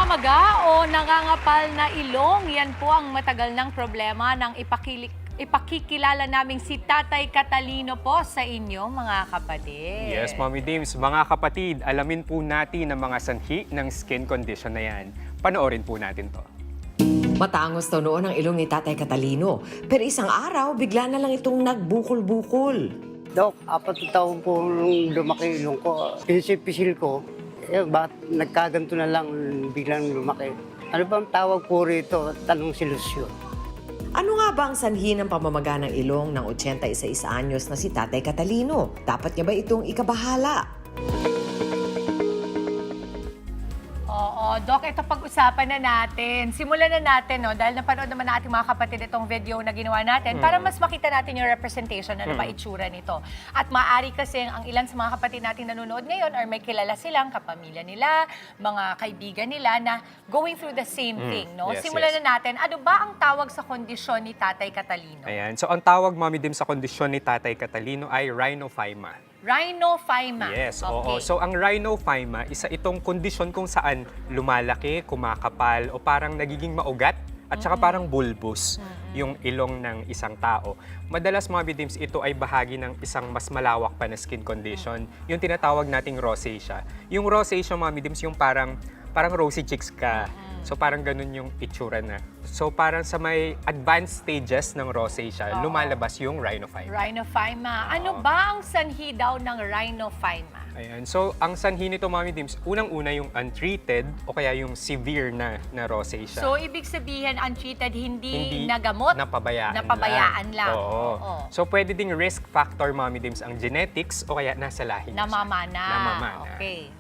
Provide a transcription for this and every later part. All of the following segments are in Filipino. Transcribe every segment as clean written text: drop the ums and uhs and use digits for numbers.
Namamaga o nangangapal na ilong, yan po ang matagal ng problema ng ipakikilala naming si Tatay Catalino po sa inyo, mga kapatid. Yes, Mommy Dims. Mga kapatid, alamin po natin ang mga sanhi ng skin condition na yan. Panoorin po natin to. Matangos daw noon ang ilong ni Tatay Catalino, pero isang araw bigla na lang itong nagbukol-bukol. Dok, 4 taon po nung lumaki ilong ko. Pisil ko, bakit nagkaganto na lang biglang lumaki? Ano ba ang tawag po rito? Tanong solusyon. Ano nga ba ang sanhi ng pamamaga ng ilong ng 81 anyos na si Tatay Catalino? Dapat niya ba itong ikabahala? Oo, Doc, ito pag-usapan na natin. Simulan na natin, no? Dahil napanood naman natin mga kapatid itong video na ginawa natin para mas makita natin yung representation, ano ba itsura nito. At maaari kasi ang ilan sa mga kapatid natin nanonood ngayon or may kilala silang kapamilya nila, mga kaibigan nila na going through the same thing, no? Yes, Simulan yes. na natin. Ano ba ang tawag sa kondisyon ni Tatay Catalino? Ayan. So, ang tawag, Mommy Dims, sa kondisyon ni Tatay Catalino ay rhinophyma. Rhinophyma. Yes, Okay. oo. So, ang rhinophyma, isa itong kondisyon kung saan lumalaki, kumakapal, o parang nagiging maugat, at saka parang bulbous yung ilong ng isang tao. Madalas, Mommy Dims, ito ay bahagi ng isang mas malawak pa na skin condition, yung tinatawag nating rosacea. Yung rosacea, Mommy Dims, yung parang rosy cheeks ka. So, parang ganun yung itsura na. So, parang sa may advanced stages ng rosacea, lumalabas yung rhinophyma. Rhinophyma. Ano ba ang sanhi daw ng rhinophyma? Ayan. So, ang sanhi nito, Mommy Dims, unang-una yung untreated o kaya yung severe na rosacea. So, ibig sabihin, untreated, hindi nagamot? Napabayaan lang. Oo. Oo. So, pwede ding risk factor, Mommy Dims, ang genetics o kaya nasa lahi na siya. Namamana. Namamana. Okay.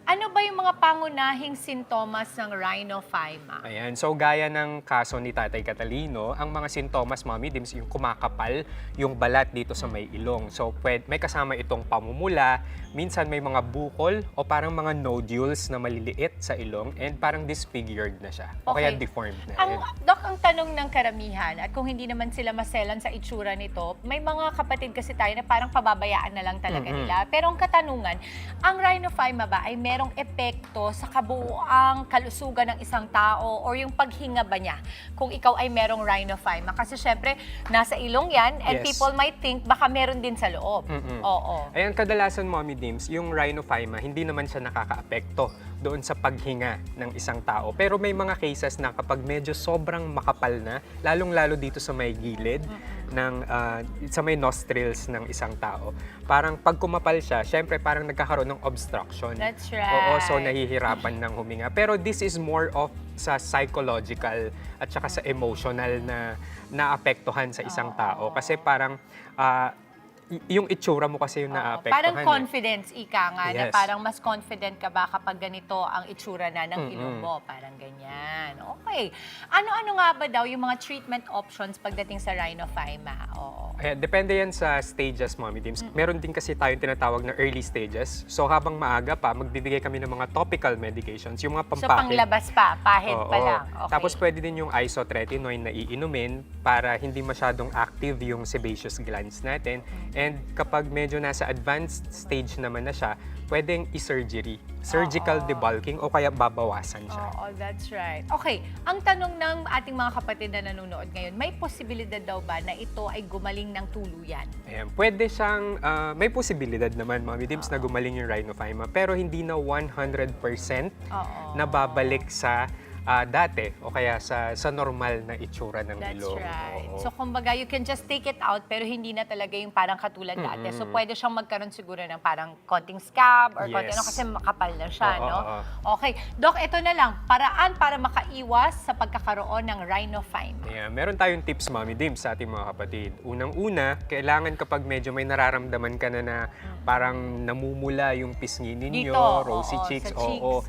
Ano ba yung mga pangunahing sintomas ng rhinophyma? Ayan. So, gaya ng kaso ni Tatay Catalino, ang mga sintomas, Mommy Dims, yung kumakapal, yung balat dito sa may ilong. So, may kasama itong pamumula, minsan may mga bukol o parang mga nodules na maliliit sa ilong and parang disfigured na siya. O kaya Okay. deformed na. Doc, ang tanong ng karamihan, at kung hindi naman sila maselan sa itsura nito, may mga kapatid kasi tayo na parang pababayaan na lang talaga nila. Pero ang katanungan, ang rhinophyma ba ay merong epekto sa kabuuang kalusugan ng isang tao or yung paghinga ba niya kung ikaw ay merong rhinophyma? Kasi syempre, nasa ilong yan and Yes. people might think baka meron din sa loob. Oo. Ayan, kadalasan, Mommy Dims, yung rhinophyma, hindi naman siya nakakaapekto doon sa paghinga ng isang tao. Pero may mga cases na kapag medyo sobrang makapal na, lalong-lalo dito sa may gilid, sa may nostrils ng isang tao, parang pag kumapal siya, syempre parang nagkakaroon ng obstruction. That's right. Oo, so nahihirapan ng huminga. Pero this is more of sa psychological at saka sa emotional na naapektuhan sa isang tao. Kasi parang yung itsura mo kasi yung naapektuhan. Parang confidence, ika nga, na Yes. parang mas confident ka ba kapag ganito ang itsura na ng ilong mo. Parang ganyan. Okay. Ano-ano nga ba daw yung mga treatment options pagdating sa rhinophyma? Oo. Ayan, depende yan sa stages, Mommy Dims. Meron din kasi tayong tinatawag na early stages. So habang maaga pa, magbibigay kami ng mga topical medications, yung mga So pampakit. panglabas pa, pahid pa Oo. lang. Okay. Tapos pwede din yung isotretinoin na iinumin para hindi masyadong active yung sebaceous glands natin. And kapag medyo nasa advanced stage naman na siya, pwedeng i-surgery. Surgical debulking o kaya babawasan siya. Oo, that's right. Okay, ang tanong ng ating mga kapatid na nanonood ngayon, may posibilidad daw ba na ito ay gumaling ng tuluyan? Ayan, pwede siyang, may posibilidad naman, Mommy Dims, na gumaling yung rhinophyma, pero hindi na 100% na babalik sa dati o kaya sa normal na itsura ng That's ilong. right. Oo. So, kumbaga, you can just take it out pero hindi na talaga yung parang katulad dati. So, pwede siyang magkaroon siguro ng parang konting scab or konting Yes. ano kasi makapal na siya, Oo, no? oo. Okay. Doc, ito na lang. Paraan para makaiwas sa pagkakaroon ng rhinophyma. Yeah, meron tayong tips, Mommy Dims, sa ating mga kapatid. Unang-una, kailangan kapag medyo may nararamdaman ka na parang namumula yung pisngi ninyo, Dito, rosy oo, cheeks, sa cheeks, oo.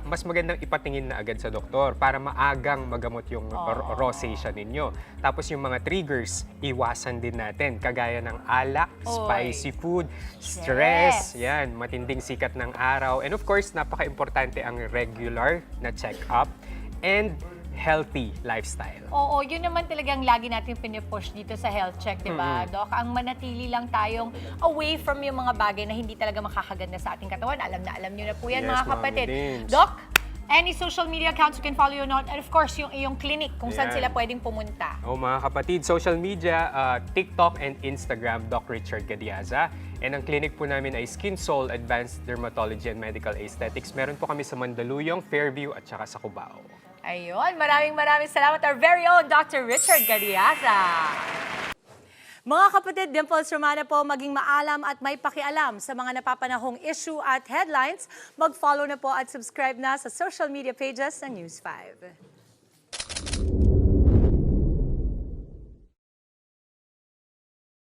Mas magandang ipatingin na agad sa doktor para maagang magamot yung rosacea ninyo. Tapos yung mga triggers, iwasan din natin. Kagaya ng alak, spicy food, stress, yan, matinding sikat ng araw. And of course, napaka-importante ang regular na check-up and healthy lifestyle. Oo, yun naman talagang lagi natin pinipush dito sa health check, di ba, Doc? Ang manatili lang tayong away from yung mga bagay na hindi talaga makakaganda sa ating katawan. Alam na alam nyo na po yan, Yes, mga Mami kapatid. Dims. Doc, Any social media accounts you can follow you on, and of course, yung iyong clinic, kung saan Yan. sila pwedeng pumunta. Mga kapatid, social media, TikTok and Instagram, Doc Richard Gadiaza. And ang clinic po namin ay Skin Soul Advanced Dermatology and Medical Aesthetics. Meron po kami sa Mandaluyong, Fairview at saka sa Cubao. Ayun, maraming salamat, our very own Dr. Richard Gadiaza. Mga kapatid, Dimples Romana po, maging maalam at may pakialam sa mga napapanahong issue at headlines. Mag-follow na po at subscribe na sa social media pages ng News 5.